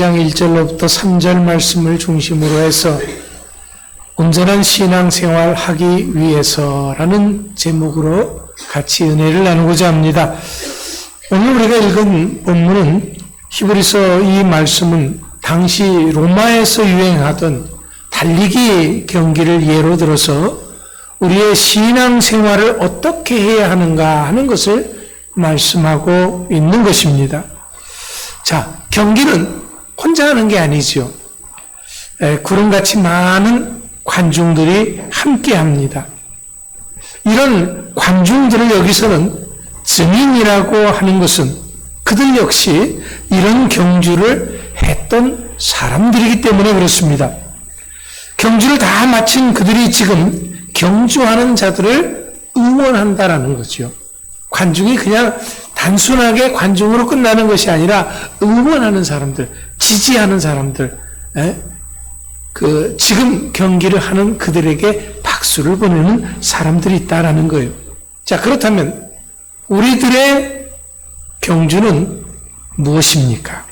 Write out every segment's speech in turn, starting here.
2장 1절로부터 3절 말씀을 중심으로 해서 온전한 신앙생활 하기 위해서라는 제목으로 같이 은혜를 나누고자 합니다. 오늘 우리가 읽은 본문은 히브리서 이 말씀은 당시 로마에서 유행하던 달리기 경기를 예로 들어서 우리의 신앙생활을 어떻게 해야 하는가 하는 것을 말씀하고 있는 것입니다. 자, 경기는 혼자 하는 게 아니죠. 구름같이 많은 관중들이 함께 합니다. 이런 관중들을 여기서는 증인이라고 하는 것은 그들 역시 이런 경주를 했던 사람들이기 때문에 그렇습니다. 경주를 다 마친 그들이 지금 경주하는 자들을 응원한다라는 거죠. 관중이 그냥 단순하게 관중으로 끝나는 것이 아니라 응원하는 사람들, 지지하는 사람들, 지금 경기를 하는 그들에게 박수를 보내는 사람들이 있다라는 거예요. 자, 그렇다면 우리들의 경주는 무엇입니까?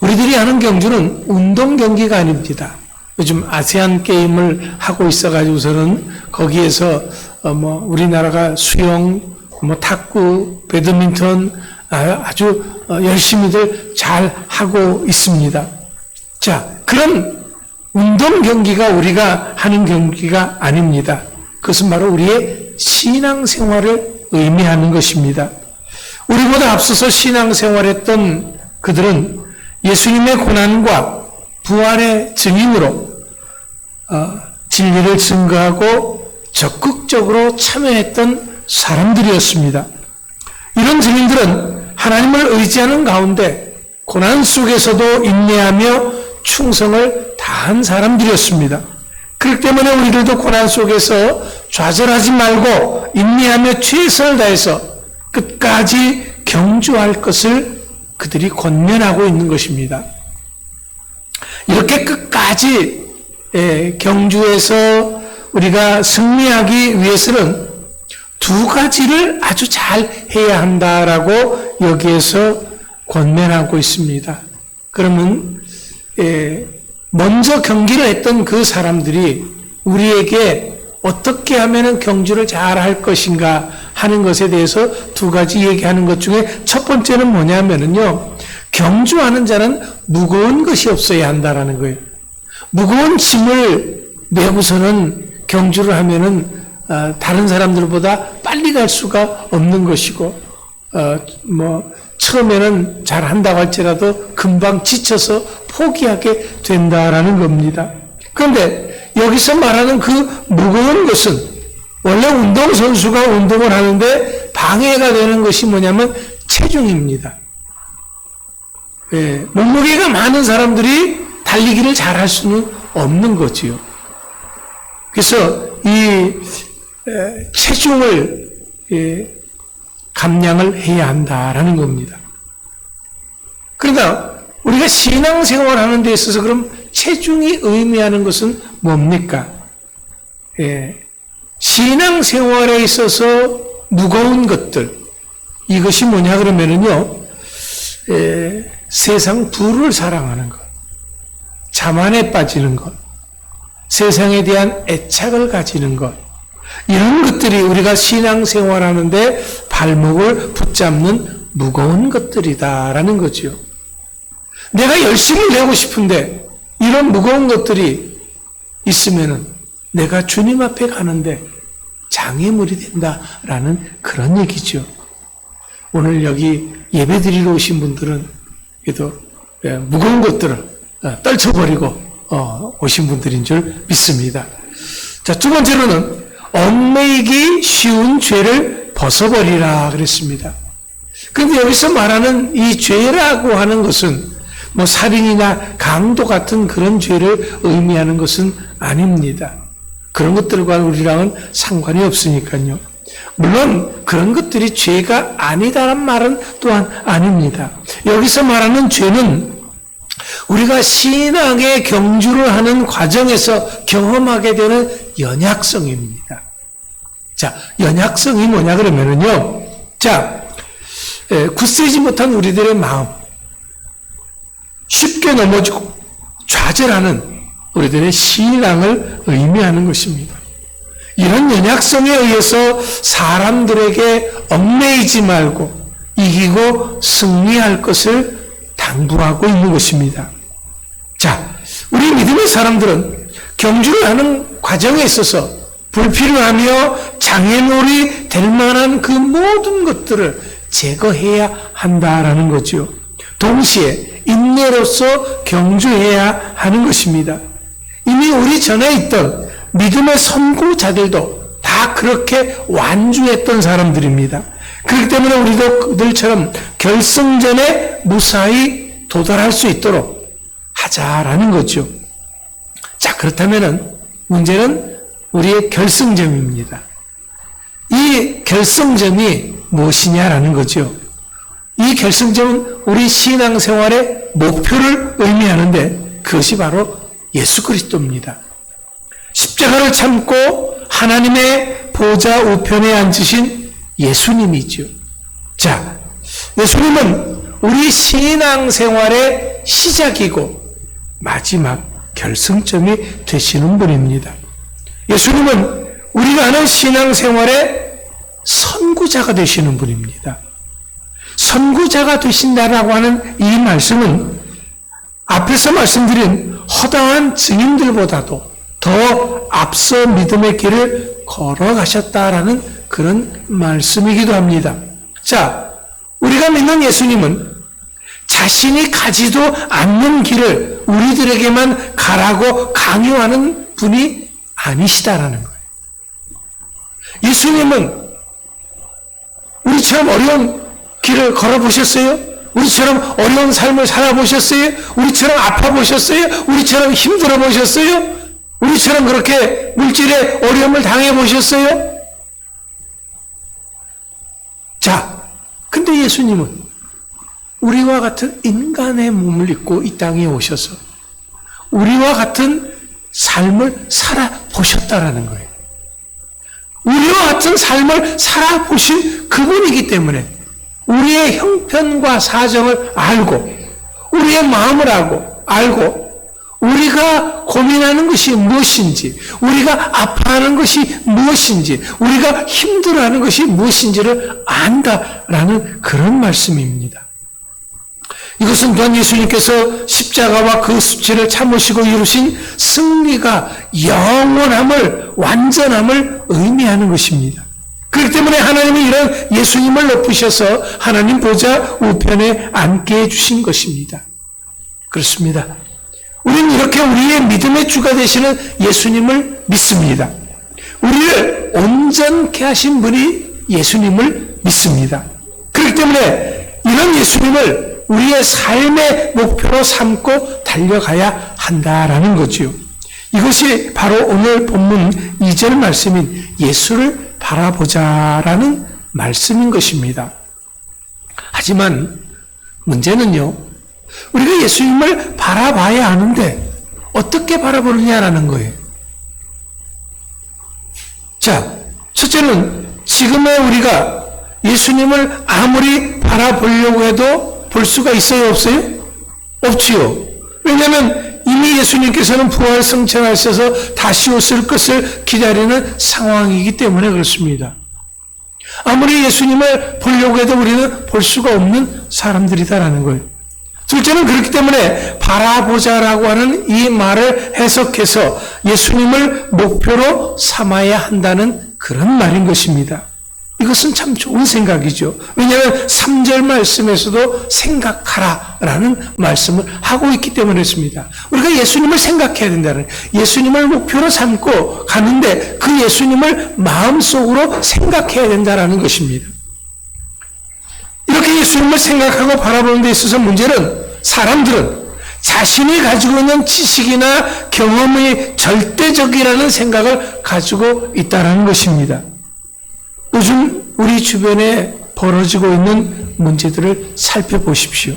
우리들이 하는 경주는 운동 경기가 아닙니다. 요즘 아세안 게임을 하고 있어가지고서는 거기에서 우리나라가 수영, 탁구, 배드민턴 아주 열심히들 잘 하고 있습니다. 자, 그런 운동 경기가 우리가 하는 경기가 아닙니다. 그것은 바로 우리의 신앙생활을 의미하는 것입니다. 우리보다 앞서서 신앙생활했던 그들은 예수님의 고난과 부활의 증인으로 진리를 증거하고 적극적으로 참여했던 사람들이었습니다. 이런 증인들은 하나님을 의지하는 가운데 고난 속에서도 인내하며 충성을 다한 사람들이었습니다. 그렇기 때문에 우리들도 고난 속에서 좌절하지 말고 인내하며 최선을 다해서 끝까지 경주할 것을 그들이 권면하고 있는 것입니다. 이렇게 끝까지 경주에서 우리가 승리하기 위해서는 두 가지를 아주 잘 해야 한다라고 여기에서 권면하고 있습니다. 그러면 먼저 경기를 했던 그 사람들이 우리에게 어떻게 하면 경주를 잘 할 것인가 하는 것에 대해서 두 가지 얘기하는 것 중에 첫 번째는 뭐냐면요, 경주하는 자는 무거운 것이 없어야 한다라는 거예요. 무거운 짐을 메고서는 경주를 하면은 다른 사람들보다 빨리 갈 수가 없는 것이고, 처음에는 잘 한다고 할지라도 금방 지쳐서 포기하게 된다라는 겁니다. 그런데 여기서 말하는 그 무거운 것은 원래 운동선수가 운동을 하는데 방해가 되는 것이 뭐냐면 체중입니다. 몸무게가 많은 사람들이 달리기를 잘 할 수는 없는 거지요. 그래서 이 체중을 감량을 해야 한다라는 겁니다. 그러니까 우리가 신앙생활 하는 데 있어서 그럼 체중이 의미하는 것은 뭡니까? 신앙생활에 있어서 무거운 것들, 이것이 뭐냐 그러면은요, 세상 부를 사랑하는 것, 자만에 빠지는 것, 세상에 대한 애착을 가지는 것, 이런 것들이 우리가 신앙생활 하는데 발목을 붙잡는 무거운 것들이다라는 거죠. 내가 열심히 내고 싶은데 이런 무거운 것들이 있으면은 내가 주님 앞에 가는데 장애물이 된다라는 그런 얘기죠. 오늘 여기 예배 드리러 오신 분들은 그래도 무거운 것들을 떨쳐버리고 오신 분들인 줄 믿습니다. 자, 두 번째로는 얽매이기 쉬운 죄를 벗어버리라 그랬습니다. 그런데 여기서 말하는 이 죄라고 하는 것은 살인이나 강도 같은 그런 죄를 의미하는 것은 아닙니다. 그런 것들과 우리랑은 상관이 없으니까요. 물론 그런 것들이 죄가 아니다라는 말은 또한 아닙니다. 여기서 말하는 죄는 우리가 신앙의 경주를 하는 과정에서 경험하게 되는 연약성입니다. 자, 연약성이 뭐냐 그러면은요, 자, 굳세지 못한 우리들의 마음, 쉽게 넘어지고 좌절하는 우리들의 신앙을 의미하는 것입니다. 이런 연약성에 의해서 사람들에게 얽매이지 말고 이기고 승리할 것을 당부하고 있는 것입니다. 자, 우리 믿음의 사람들은 경주를 하는 과정에 있어서 불필요하며 장애물이 될 만한 그 모든 것들을 제거해야 한다라는 거죠. 동시에 인내로서 경주해야 하는 것입니다. 이미 우리 전에 있던 믿음의 선구자들도 다 그렇게 완주했던 사람들입니다. 그렇기 때문에 우리도 그들처럼 결승전에 무사히 도달할 수 있도록 하자라는 거죠. 자, 그렇다면은 문제는 우리의 결승점입니다. 이 결승점이 무엇이냐라는 거죠. 이 결승점은 우리 신앙생활의 목표를 의미하는데 그것이 바로 예수 그리스도입니다. 십자가를 참고 하나님의 보좌 우편에 앉으신 예수님이죠. 자, 예수님은 우리 신앙생활의 시작이고 마지막 결승점이 되시는 분입니다. 예수님은 우리가 하는 신앙생활의 선구자가 되시는 분입니다. 선구자가 되신다라고 하는 이 말씀은 앞에서 말씀드린 허다한 증인들보다도 더 앞서 믿음의 길을 걸어가셨다라는 그런 말씀이기도 합니다. 자, 우리가 믿는 예수님은 자신이 가지도 않는 길을 우리들에게만 가라고 강요하는 분이 아니시다라는 거예요. 예수님은 우리처럼 어려운 길을 걸어보셨어요? 우리처럼 어려운 삶을 살아보셨어요? 우리처럼 아파보셨어요? 우리처럼 힘들어보셨어요? 우리처럼 그렇게 물질의 어려움을 당해보셨어요? 자, 근데 예수님은 우리와 같은 인간의 몸을 입고 이 땅에 오셔서 우리와 같은 삶을 살아보셨다라는 거예요. 우리와 같은 삶을 살아보신 그분이기 때문에 우리의 형편과 사정을 알고 우리의 마음을 알고 우리가 고민하는 것이 무엇인지, 우리가 아파하는 것이 무엇인지, 우리가 힘들어하는 것이 무엇인지를 안다라는 그런 말씀입니다. 이것은 또한 예수님께서 십자가와 그 수치를 참으시고 이루신 승리가 영원함을, 완전함을 의미하는 것입니다. 그렇기 때문에 하나님이 이런 예수님을 높이셔서 하나님 보좌 우편에 앉게 해주신 것입니다. 그렇습니다. 우리는 이렇게 우리의 믿음의 주가 되시는 예수님을 믿습니다. 우리를 온전케 하신 분이 예수님을 믿습니다. 그렇기 때문에 이런 예수님을 우리의 삶의 목표로 삼고 달려가야 한다라는 거지요. 이것이 바로 오늘 본문 2절 말씀인 예수를 바라보자라는 말씀인 것입니다. 하지만 문제는요, 우리가 예수님을 바라봐야 하는데 어떻게 바라보느냐라는 거예요. 자, 첫째는 지금의 우리가 예수님을 아무리 바라보려고 해도 볼 수가 있어요, 없어요? 없지요. 왜냐하면 이미 예수님께서는 부활 승천하셔서 다시 오실 것을 기다리는 상황이기 때문에 그렇습니다. 아무리 예수님을 보려고 해도 우리는 볼 수가 없는 사람들이다라는 거예요. 둘째는 그렇기 때문에 바라보자라고 하는 이 말을 해석해서 예수님을 목표로 삼아야 한다는 그런 말인 것입니다. 이것은 참 좋은 생각이죠. 왜냐하면 3절 말씀에서도 생각하라라는 말씀을 하고 있기 때문에 그렇습니다. 우리가 예수님을 생각해야 된다는, 예수님을 목표로 삼고 가는데 그 예수님을 마음속으로 생각해야 된다는 것입니다. 이렇게 예수님을 생각하고 바라보는 데 있어서 문제는 사람들은 자신이 가지고 있는 지식이나 경험이 절대적이라는 생각을 가지고 있다는 것입니다. 요즘 우리 주변에 벌어지고 있는 문제들을 살펴보십시오.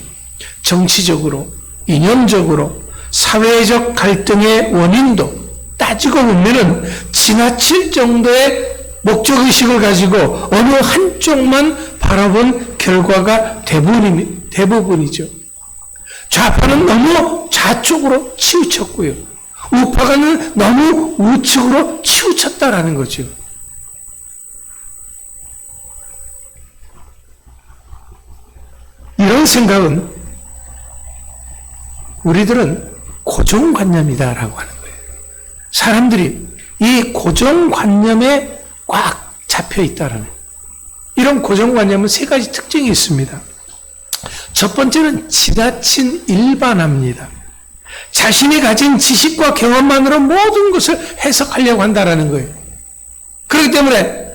정치적으로, 이념적으로, 사회적 갈등의 원인도 따지고 보면은 지나칠 정도의 목적의식을 가지고 어느 한쪽만 바라본 결과가 대부분이죠. 좌파는 너무 좌쪽으로 치우쳤고요. 우파가는 너무 우측으로 치우쳤다라는 거죠. 이런 생각은 우리들은 고정관념이다라고 하는 거예요. 사람들이 이 고정관념에 꽉 잡혀 있다라는 이런 고정관념은 세 가지 특징이 있습니다. 첫 번째는 지나친 일반화입니다. 자신이 가진 지식과 경험만으로 모든 것을 해석하려고 한다라는 거예요. 그렇기 때문에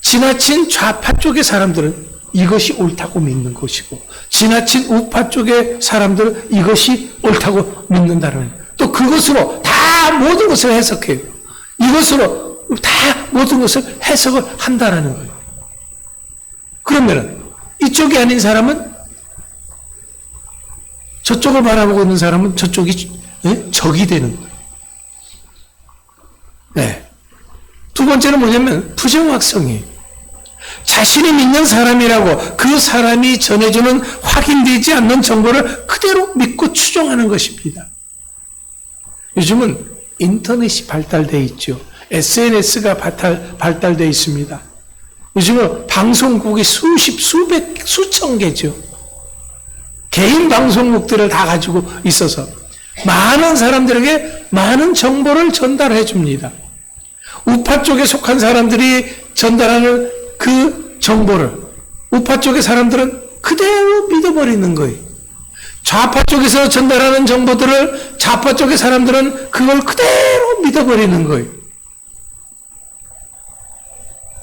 지나친 좌파 쪽의 사람들은 이것이 옳다고 믿는 것이고 지나친 우파 쪽의 사람들은 이것이 옳다고 믿는다는 거예요. 또 그것으로 다 모든 것을 해석해요. 이것으로 다 모든 것을 해석을 한다라는 거예요. 그러면 이쪽이 아닌 사람은 저쪽을 바라보고 있는 사람은 저쪽이 적이 되는 거예요. 네. 두 번째는 뭐냐면 부정확성이에요. 자신이 믿는 사람이라고 그 사람이 전해주는 확인되지 않는 정보를 그대로 믿고 추정하는 것입니다. 요즘은 인터넷이 발달되어 있죠. SNS가 발달되어 있습니다. 요즘은 방송국이 수십, 수백, 수천 개죠. 개인 방송국들을 다 가지고 있어서 많은 사람들에게 많은 정보를 전달해 줍니다. 우파 쪽에 속한 사람들이 전달하는 그 정보를 우파 쪽의 사람들은 그대로 믿어버리는 거예요. 좌파 쪽에서 전달하는 정보들을 좌파 쪽의 사람들은 그걸 그대로 믿어버리는 거예요.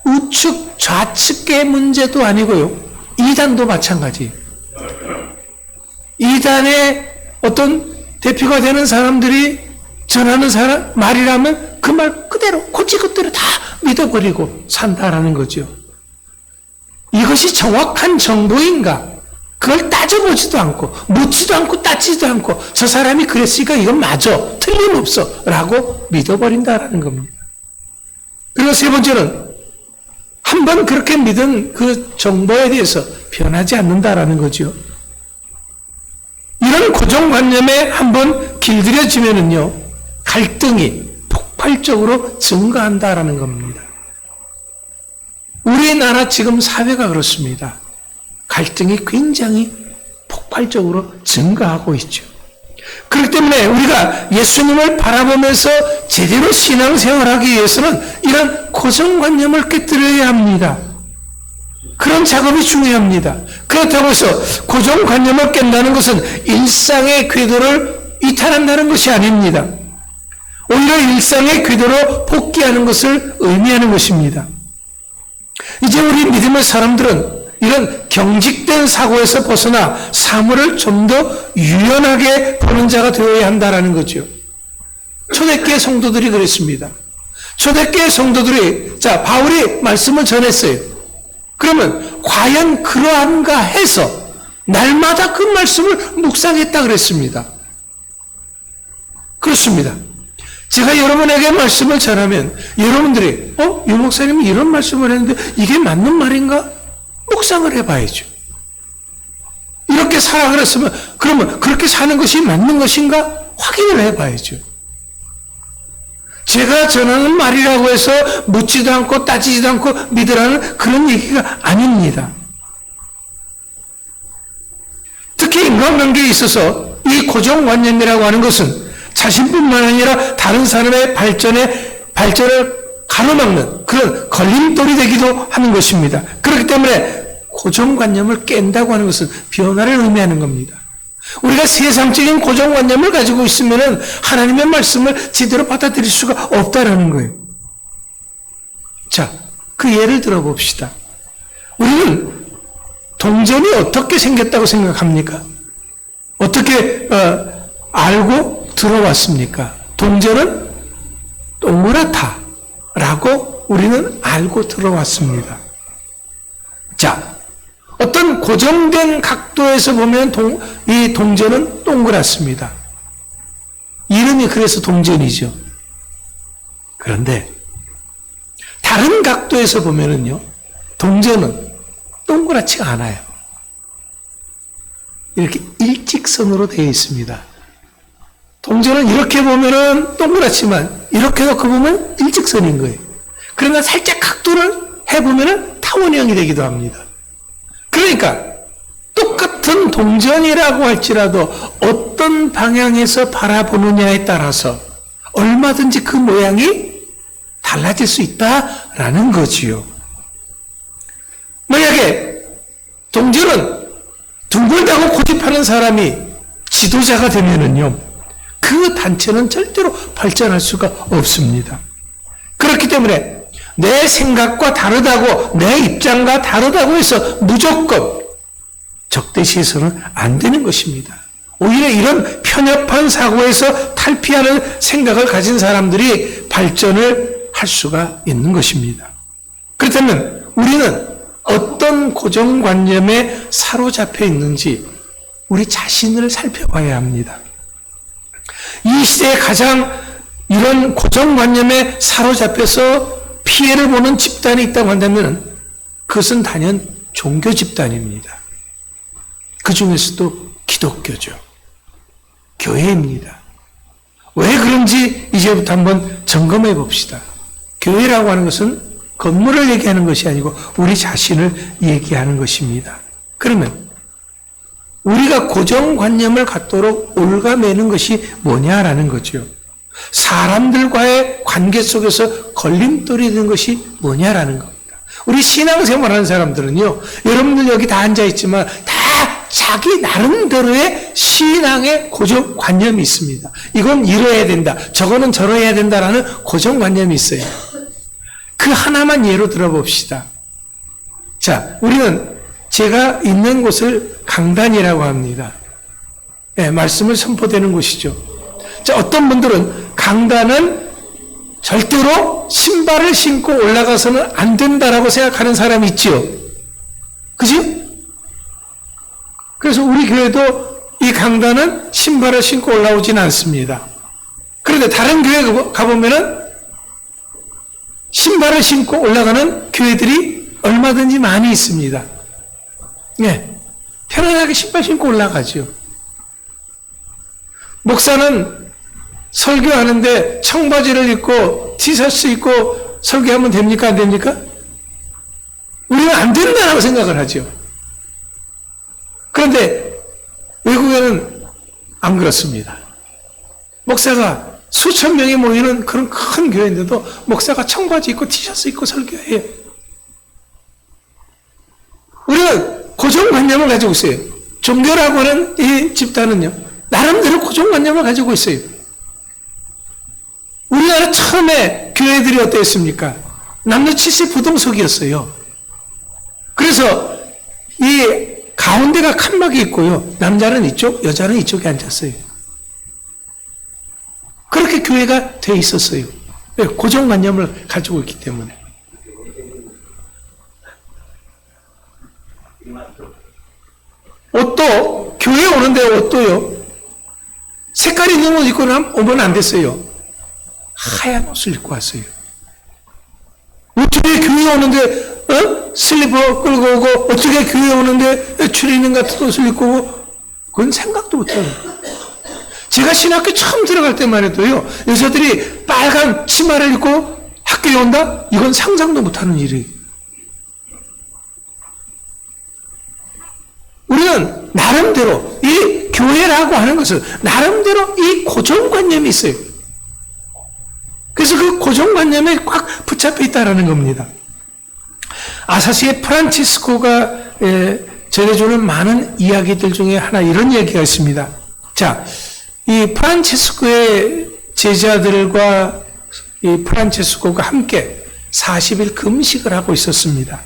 우측, 좌측의 문제도 아니고요. 이단도 마찬가지예요. 이단의 어떤 대표가 되는 사람들이 전하는 말이라면 그 말 그대로 고지것대로 다 믿어버리고 산다라는 거죠. 이것이 정확한 정보인가? 그걸 따져보지도 않고 묻지도 않고 따지지도 않고 저 사람이 그랬으니까 이건 맞아, 틀림없어 라고 믿어버린다라는 겁니다. 그리고 세 번째는 한번 그렇게 믿은 그 정보에 대해서 변하지 않는다라는 거죠. 이런 고정관념에 한번 길들여지면은요, 갈등이 폭발적으로 증가한다라는 겁니다. 우리나라 지금 사회가 그렇습니다. 갈등이 굉장히 폭발적으로 증가하고 있죠. 그렇기 때문에 우리가 예수님을 바라보면서 제대로 신앙생활을 하기 위해서는 이런 고정관념을 깨뜨려야 합니다. 그런 작업이 중요합니다. 그렇다고 해서 고정관념을 깬다는 것은 일상의 궤도를 이탈한다는 것이 아닙니다. 오히려 일상의 궤도로 복귀하는 것을 의미하는 것입니다. 이제 우리 믿음의 사람들은 이런 경직된 사고에서 벗어나 사물을 좀 더 유연하게 보는 자가 되어야 한다는 거죠. 초대교회 성도들이 그랬습니다. 초대교회 성도들이 바울이 말씀을 전했어요. 그러면 과연 그러한가 해서 날마다 그 말씀을 묵상했다 그랬습니다. 그렇습니다. 제가 여러분에게 말씀을 전하면 여러분들이 유 목사님이 이런 말씀을 했는데 이게 맞는 말인가? 묵상을 해봐야죠. 이렇게 살아 그랬으면 그러면 그렇게 사는 것이 맞는 것인가? 확인을 해봐야죠. 제가 전하는 말이라고 해서 묻지도 않고 따지지도 않고 믿으라는 그런 얘기가 아닙니다. 특히 인간관계에 있어서 이 고정관념이라고 하는 것은 자신뿐만 아니라 다른 사람의 발전을 가로막는 그런 걸림돌이 되기도 하는 것입니다. 그렇기 때문에 고정관념을 깬다고 하는 것은 변화를 의미하는 겁니다. 우리가 세상적인 고정관념을 가지고 있으면 하나님의 말씀을 제대로 받아들일 수가 없다라는 거예요. 자, 그 예를 들어봅시다. 우리는 동전이 어떻게 생겼다고 생각합니까? 어떻게 알고 들어왔습니까? 동전은 동그랗다라고 우리는 알고 들어왔습니다. 자, 어떤 고정된 각도에서 보면 이 동전은 동그랗습니다. 이름이 그래서 동전이죠. 그런데 다른 각도에서 보면은요, 동전은 동그랗지가 않아요. 이렇게 일직선으로 되어 있습니다. 동전은 이렇게 보면은 동그랗지만 이렇게 놓고 보면 일직선인 거예요. 그러나 살짝 각도를 해보면은 타원형이 되기도 합니다. 그러니까 똑같은 동전이라고 할지라도 어떤 방향에서 바라보느냐에 따라서 얼마든지 그 모양이 달라질 수 있다라는 거지요. 만약에 동전은 둥글다고 고집하는 사람이 지도자가 되면은요, 그 단체는 절대로 발전할 수가 없습니다. 그렇기 때문에 내 생각과 다르다고, 내 입장과 다르다고 해서 무조건 적대시해서는 안 되는 것입니다. 오히려 이런 편협한 사고에서 탈피하는 생각을 가진 사람들이 발전을 할 수가 있는 것입니다. 그렇다면 우리는 어떤 고정관념에 사로잡혀 있는지 우리 자신을 살펴봐야 합니다. 이 시대에 가장 이런 고정관념에 사로잡혀서 피해를 보는 집단이 있다고 한다면 그것은 단연 종교 집단입니다. 그 중에서도 기독교죠. 교회입니다. 왜 그런지 이제부터 한번 점검해 봅시다. 교회라고 하는 것은 건물을 얘기하는 것이 아니고 우리 자신을 얘기하는 것입니다. 그러면 우리가 고정관념을 갖도록 올가매는 것이 뭐냐라는 거죠. 사람들과의 관계 속에서 걸림돌이 되는 것이 뭐냐라는 겁니다. 우리 신앙생활하는 사람들은요, 여러분들 여기 다 앉아있지만 다 자기 나름대로의 신앙의 고정관념이 있습니다. 이건 이러해야 된다, 저거는 저러해야 된다라는 고정관념이 있어요. 그 하나만 예로 들어봅시다. 자, 우리는 제가 있는 곳을 강단이라고 합니다. 네, 말씀을 선포되는 곳이죠. 자, 어떤 분들은 강단은 절대로 신발을 신고 올라가서는 안 된다라고 생각하는 사람이 있지요. 그지? 그래서 우리 교회도 이 강단은 신발을 신고 올라오지는 않습니다. 그런데 다른 교회 가보면은 신발을 신고 올라가는 교회들이 얼마든지 많이 있습니다. 네, 편안하게 신발 신고 올라가죠. 목사는 설교하는데 청바지를 입고 티셔츠 입고 설교하면 됩니까? 안 됩니까? 우리는 안 된다라고 생각을 하죠. 그런데 외국에는 안 그렇습니다. 목사가 수천 명이 모이는 그런 큰 교회인데도 목사가 청바지 입고 티셔츠 입고 설교해요. 우리는 고정관념을 가지고 있어요. 종교라고 하는 이 집단은요, 나름대로 고정관념을 가지고 있어요. 우리나라 처음에 교회들이 어땠습니까? 남녀 7세 부동석이었어요. 그래서 이 가운데가 칸막이 있고요, 남자는 이쪽, 여자는 이쪽에 앉았어요. 그렇게 교회가 돼 있었어요. 왜? 고정관념을 가지고 있기 때문에. 옷도, 교회 오는데 옷도요, 색깔 있는 옷 입고 오면 안 됐어요. 하얀 옷을 입고 왔어요. 어떻게 교회 오는데 슬리퍼 끌고 오고, 어떻게 교회 오는데 추리닝 같은 옷을 입고 오고, 그건 생각도 못해요. 제가 신학교 처음 들어갈 때만 해도요, 여자들이 빨간 치마를 입고 학교에 온다? 이건 상상도 못하는 일이에요. 우리는 나름대로 이 교회라고 하는 것은 나름대로 이 고정관념이 있어요. 그래서 그 고정관념에 꽉 붙잡혀 있다는 겁니다. 아사시의 프란치스코가 전해주는 많은 이야기들 중에 하나 이런 얘기가 있습니다. 자, 이 프란치스코의 제자들과 이 프란치스코가 함께 40일 금식을 하고 있었습니다.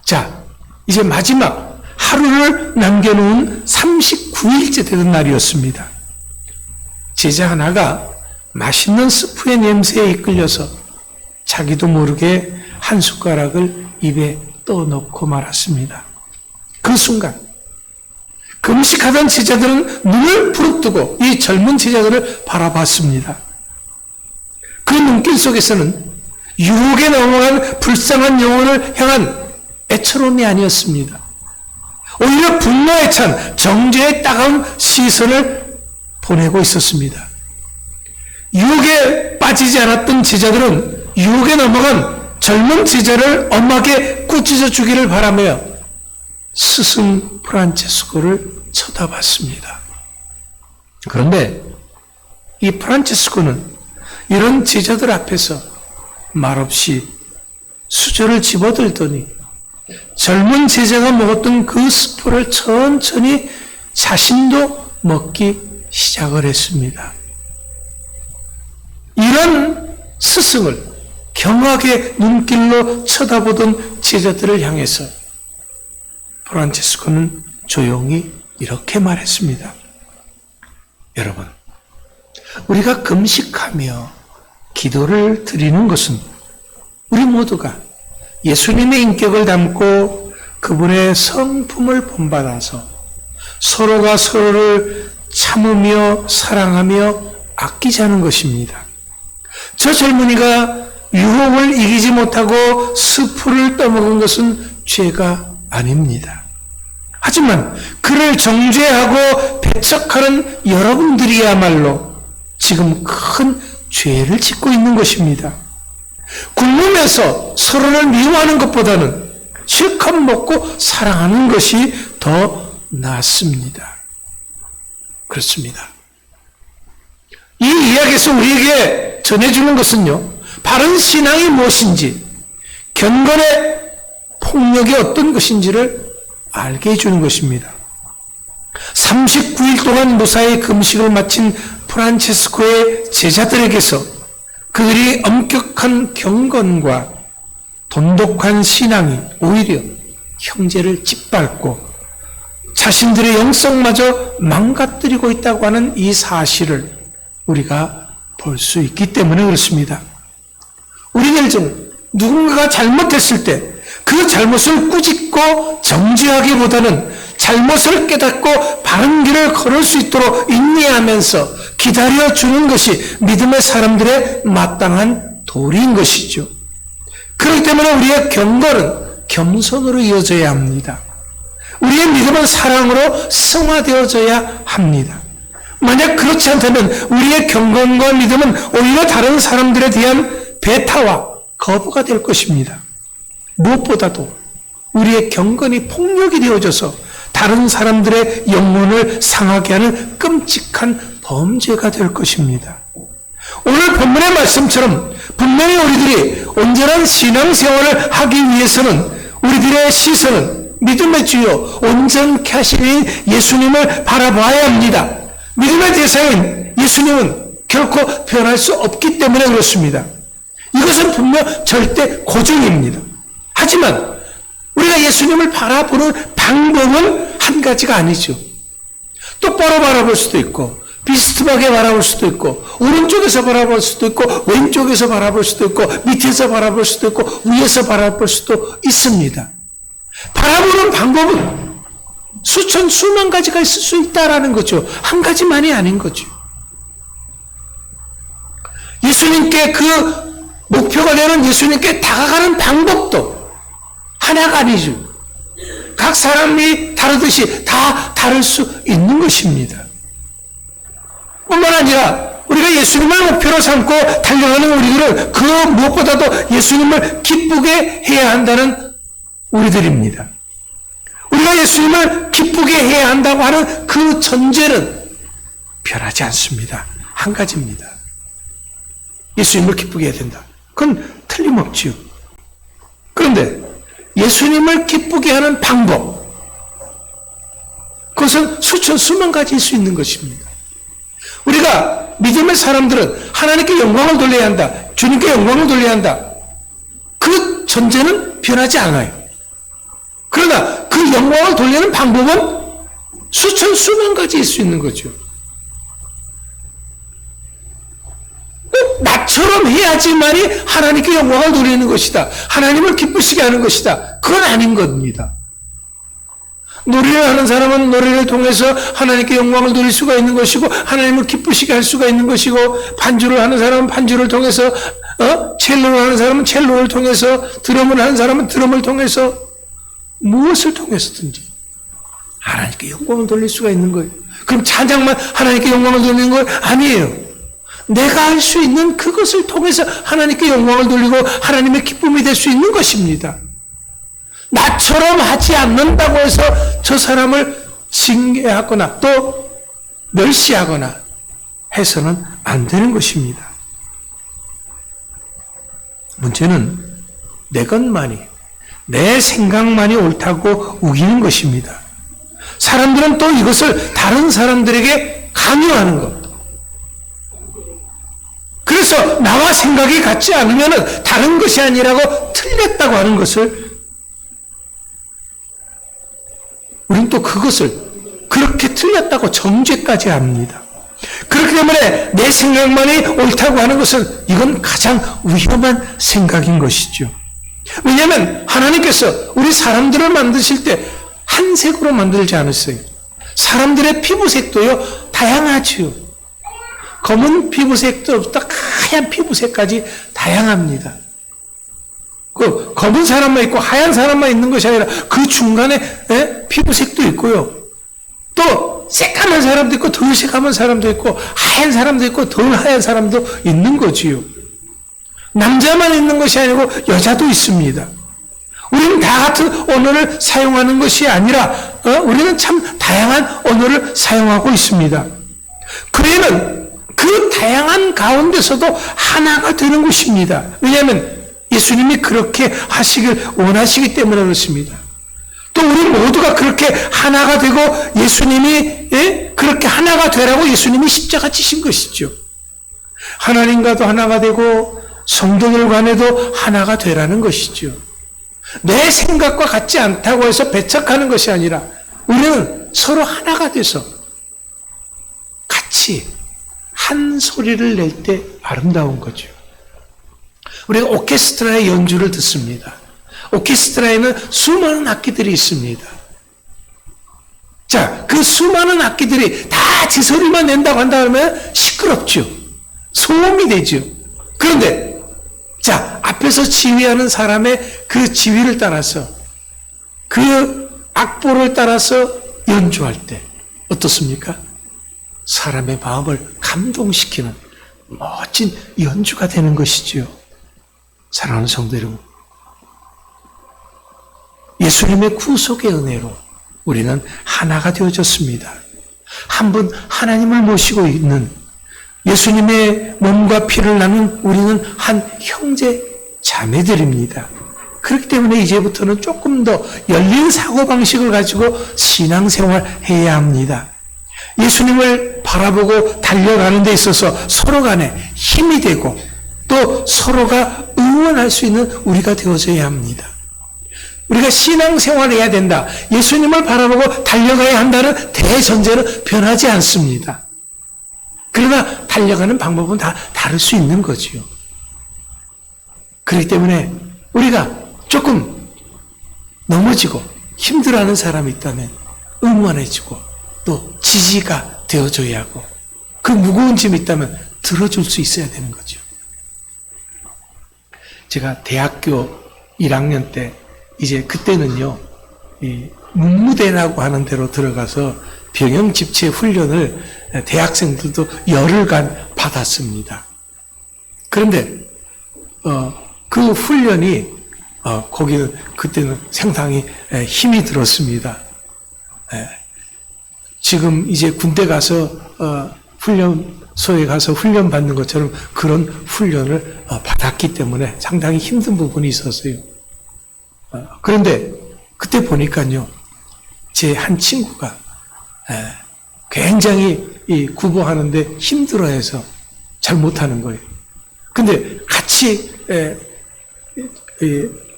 자, 이제 마지막 하루를 남겨놓은 39일째 되는 날이었습니다. 제자 하나가 맛있는 스프의 냄새에 이끌려서 자기도 모르게 한 숟가락을 입에 떠넣고 말았습니다. 그 순간 금식하던 제자들은 눈을 부릅뜨고 이 젊은 제자들을 바라봤습니다. 그 눈길 속에서는 유혹에 넘어간 불쌍한 영혼을 향한 애처로움이 아니었습니다. 오히려 분노에 찬 정죄의 따가운 시선을 보내고 있었습니다. 유혹에 빠지지 않았던 제자들은 유혹에 넘어간 젊은 제자를 엄하게 꾸짖어 주기를 바라며 스승 프란체스코를 쳐다봤습니다. 그런데 이 프란체스코는 이런 제자들 앞에서 말없이 수저를 집어들더니 젊은 제자가 먹었던 그 스프를 천천히 자신도 먹기 시작을 했습니다. 이런 스승을 경하게 눈길로 쳐다보던 제자들을 향해서 프란체스코는 조용히 이렇게 말했습니다. 여러분, 우리가 금식하며 기도를 드리는 것은 우리 모두가 예수님의 인격을 담고 그분의 성품을 본받아서 서로가 서로를 참으며 사랑하며 아끼자는 것입니다. 저 젊은이가 유혹을 이기지 못하고 스프를 떠먹은 것은 죄가 아닙니다. 하지만 그를 정죄하고 배척하는 여러분들이야말로 지금 큰 죄를 짓고 있는 것입니다. 굶으면서 서로를 미워하는 것보다는 실컷 먹고 사랑하는 것이 더 낫습니다. 그렇습니다. 이 이야기에서 우리에게 전해주는 것은요, 바른 신앙이 무엇인지, 경건의 폭력이 어떤 것인지를 알게 해주는 것입니다. 39일 동안 무사히 금식을 마친 프란체스코의 제자들에게서 그들이 엄격한 경건과 돈독한 신앙이 오히려 형제를 짓밟고 자신들의 영성마저 망가뜨리고 있다고 하는 이 사실을 우리가 볼 수 있기 때문에 그렇습니다. 우리들 중 누군가가 잘못했을 때 그 잘못을 꾸짖고 정죄하기보다는 잘못을 깨닫고 바른 길을 걸을 수 있도록 인내하면서 기다려주는 것이 믿음의 사람들의 마땅한 도리인 것이죠. 그렇기 때문에 우리의 경건은 겸손으로 이어져야 합니다. 우리의 믿음은 사랑으로 승화되어져야 합니다. 만약 그렇지 않다면 우리의 경건과 믿음은 오히려 다른 사람들에 대한 배타와 거부가 될 것입니다. 무엇보다도 우리의 경건이 폭력이 되어져서 다른 사람들의 영혼을 상하게 하는 끔찍한 범죄가 될 것입니다. 오늘 본문의 말씀처럼 분명히 우리들이 온전한 신앙생활을 하기 위해서는 우리들의 시선은 믿음의 주요 온전케 하시는 예수님을 바라봐야 합니다. 믿음의 대상인 예수님은 결코 변할 수 없기 때문에 그렇습니다. 이것은 분명 절대 고정입니다. 하지만 우리가 예수님을 바라보는 방법은 한 가지가 아니죠. 똑바로 바라볼 수도 있고 비스듬하게 바라볼 수도 있고 오른쪽에서 바라볼 수도 있고 왼쪽에서 바라볼 수도 있고 밑에서 바라볼 수도 있고 위에서 바라볼 수도 있습니다. 바라보는 방법은 수천 수만 가지가 있을 수 있다라는 거죠. 한 가지만이 아닌 거죠. 예수님께 그 목표가 되는 예수님께 다가가는 방법도 하나가 아니죠. 각 사람이 다르듯이 다 다를 수 있는 것입니다. 뿐만 아니라 우리가 예수님을 목표로 삼고 달려가는 우리들은 그 무엇보다도 예수님을 기쁘게 해야 한다는 우리들입니다. 우리가 예수님을 기쁘게 해야 한다고 하는 그 전제는 변하지 않습니다. 한 가지입니다. 예수님을 기쁘게 해야 된다. 그건 틀림없지요. 그런데 예수님을 기쁘게 하는 방법, 그것은 수천 수만 가지일 수 있는 것입니다. 우리가 믿음의 사람들은 하나님께 영광을 돌려야 한다. 주님께 영광을 돌려야 한다. 그 전제는 변하지 않아요. 그러나 그 영광을 돌리는 방법은 수천 수만 가지일 수 있는 거죠. 꼭 나처럼 해야지만이 하나님께 영광을 돌리는 것이다. 하나님을 기쁘시게 하는 것이다. 그건 아닌 겁니다. 노래를 하는 사람은 노래를 통해서 하나님께 영광을 돌릴 수가 있는 것이고 하나님을 기쁘시게 할 수가 있는 것이고 반주를 하는 사람은 반주를 통해서 첼로를 하는 사람은 첼로를 통해서 드럼을 하는 사람은 드럼을 통해서 무엇을 통해서든지 하나님께 영광을 돌릴 수가 있는 거예요. 그럼 찬양만 하나님께 영광을 돌리는 거 아니에요. 내가 할 수 있는 그것을 통해서 하나님께 영광을 돌리고 하나님의 기쁨이 될 수 있는 것입니다. 나처럼 하지 않는다고 해서 저 사람을 징계하거나 또 멸시하거나 해서는 안 되는 것입니다. 문제는 내 것만이, 내 생각만이 옳다고 우기는 것입니다. 사람들은 또 이것을 다른 사람들에게 강요하는 것. 그래서 나와 생각이 같지 않으면 다른 것이 아니라고 틀렸다고 하는 것을 우리는 또 그것을 그렇게 틀렸다고 정죄까지 합니다. 그렇기 때문에 내 생각만이 옳다고 하는 것은 이건 가장 위험한 생각인 것이죠. 왜냐하면 하나님께서 우리 사람들을 만드실 때 한 색으로 만들지 않았어요. 사람들의 피부색도요 다양하지요. 검은 피부색부터 하얀 피부색까지 다양합니다. 그 검은 사람만 있고 하얀 사람만 있는 것이 아니라 그 중간에 피부색도 있고요. 또 새까만 사람도 있고 덜 새까만 사람도 있고 하얀 사람도 있고 덜 하얀 사람도 있는 거지요. 남자만 있는 것이 아니고 여자도 있습니다. 우리는 다 같은 언어를 사용하는 것이 아니라 우리는 참 다양한 언어를 사용하고 있습니다. 그에는 그 다양한 가운데서도 하나가 되는 것입니다. 왜냐하면 예수님이 그렇게 하시길 원하시기 때문에 그렇습니다. 또 우리 모두가 그렇게 하나가 되고 예수님이 그렇게 하나가 되라고 예수님이 십자가 지신 것이죠. 하나님과도 하나가 되고 성도들 간에도 하나가 되라는 것이죠. 내 생각과 같지 않다고 해서 배척하는 것이 아니라 우리는 서로 하나가 돼서 같이 한 소리를 낼 때 아름다운 거죠. 우리가 오케스트라의 연주를 듣습니다. 오케스트라에는 수많은 악기들이 있습니다. 자, 그 수많은 악기들이 다 지 소리만 낸다고 한다면 시끄럽죠. 소음이 되죠. 그런데 자, 앞에서 지휘하는 사람의 그 지휘를 따라서 그 악보를 따라서 연주할 때 어떻습니까? 사람의 마음을 감동시키는 멋진 연주가 되는 것이지요. 사랑하는 성도 여러분, 예수님의 구속의 은혜로 우리는 하나가 되어졌습니다. 한 분 하나님을 모시고 있는 예수님의 몸과 피를 나눈 우리는 한 형제 자매들입니다. 그렇기 때문에 이제부터는 조금 더 열린 사고방식을 가지고 신앙생활 해야 합니다. 예수님을 바라보고 달려가는 데 있어서 서로 간에 힘이 되고 또 서로가 응원할 수 있는 우리가 되어져야 합니다. 우리가 신앙생활을 해야 된다. 예수님을 바라보고 달려가야 한다는 대전제는 변하지 않습니다. 그러나 달려가는 방법은 다 다를 수 있는 거지요. 그렇기 때문에 우리가 조금 넘어지고 힘들어하는 사람이 있다면 응원해주고 또 지지가 되어줘야 하고 그 무거운 짐이 있다면 들어줄 수 있어야 되는 거죠. 제가 대학교 1학년 때 이제 그때는요 이 문무대라고 하는 데로 들어가서 병영집체 훈련을 대학생들도 열흘간 받았습니다. 그런데 그 훈련이 거기는 그때는 상당히 힘이 들었습니다. 지금 이제 군대 가서 훈련소에 가서 훈련 받는 것처럼 그런 훈련을 받았기 때문에 상당히 힘든 부분이 있었어요. 그런데 그때 보니까요, 제 한 친구가 굉장히 이 구보하는데 힘들어해서 잘 못하는 거예요. 근데 같이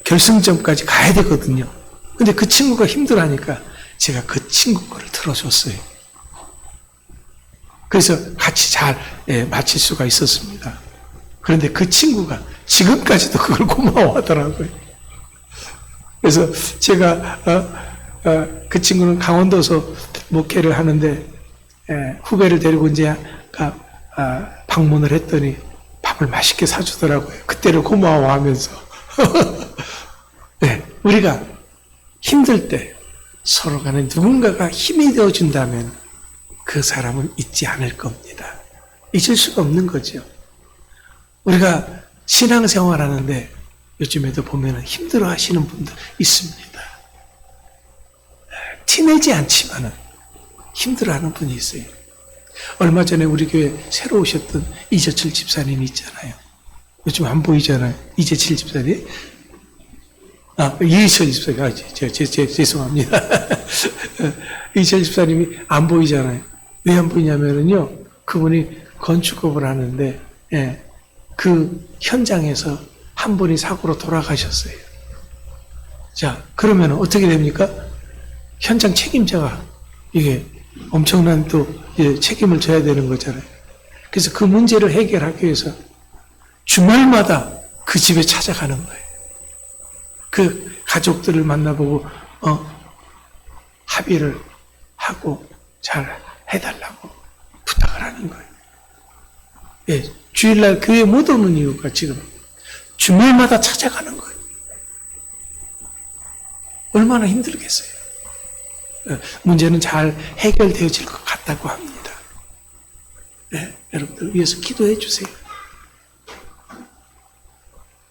결승점까지 가야 되거든요. 근데 그 친구가 힘들어하니까 제가 그 친구 거를 들어줬어요. 그래서 같이 잘 마칠 수가 있었습니다. 그런데 그 친구가 지금까지도 그걸 고마워하더라고요. 그래서 제가 그 친구는 강원도에서 목회를 하는데 후배를 데리고 이제 방문을 했더니 밥을 맛있게 사주더라고요. 그때를 고마워하면서 네, 우리가 힘들 때 서로 간에 누군가가 힘이 되어준다면 그 사람은 잊지 않을 겁니다. 잊을 수가 없는 거죠. 우리가 신앙생활 하는데 요즘에도 보면 힘들어 하시는 분들 있습니다. 티내지 않지만은 힘들어 하는 분이 있어요. 얼마 전에 우리 교회 새로 오셨던 이재철 집사님 있잖아요. 요즘 안 보이잖아요. 이재철 집사님. 이희철 집사님. 죄송합니다. 이희철 집사님이 안 보이잖아요. 왜 안 보이냐면요. 그분이 건축업을 하는데, 그 현장에서 한 분이 사고로 돌아가셨어요. 자, 그러면 어떻게 됩니까? 현장 책임자가 이게 엄청난 또 책임을 져야 되는 거잖아요. 그래서 그 문제를 해결하기 위해서 주말마다 그 집에 찾아가는 거예요. 그 가족들을 만나보고 합의를 하고 잘 해달라고 부탁을 하는 거예요. 예, 주일날 교회 못 오는 이유가 지금 주말마다 찾아가는 거예요. 얼마나 힘들겠어요. 문제는 잘 해결되어질 것 같다고 합니다. 네, 여러분들 위해서 기도해 주세요.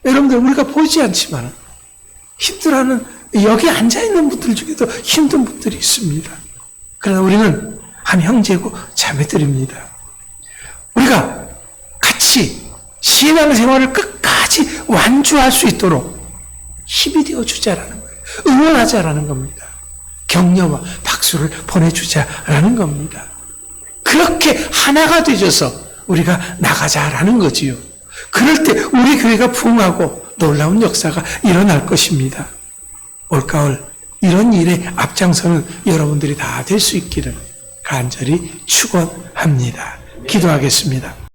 여러분들 우리가 보이지 않지만 힘들어하는 여기 앉아있는 분들 중에도 힘든 분들이 있습니다. 그러나 우리는 한 형제고 자매들입니다. 우리가 같이 신앙생활을 끝까지 완주할 수 있도록 힘이 되어주자라는 거예요. 응원하자라는 겁니다. 격려와 박수를 보내주자라는 겁니다. 그렇게 하나가 되어서 우리가 나가자라는 거지요. 그럴 때 우리 교회가 부흥하고 놀라운 역사가 일어날 것입니다. 올가을 이런 일에 앞장서는 여러분들이 다 될 수 있기를 간절히 축원합니다. 기도하겠습니다.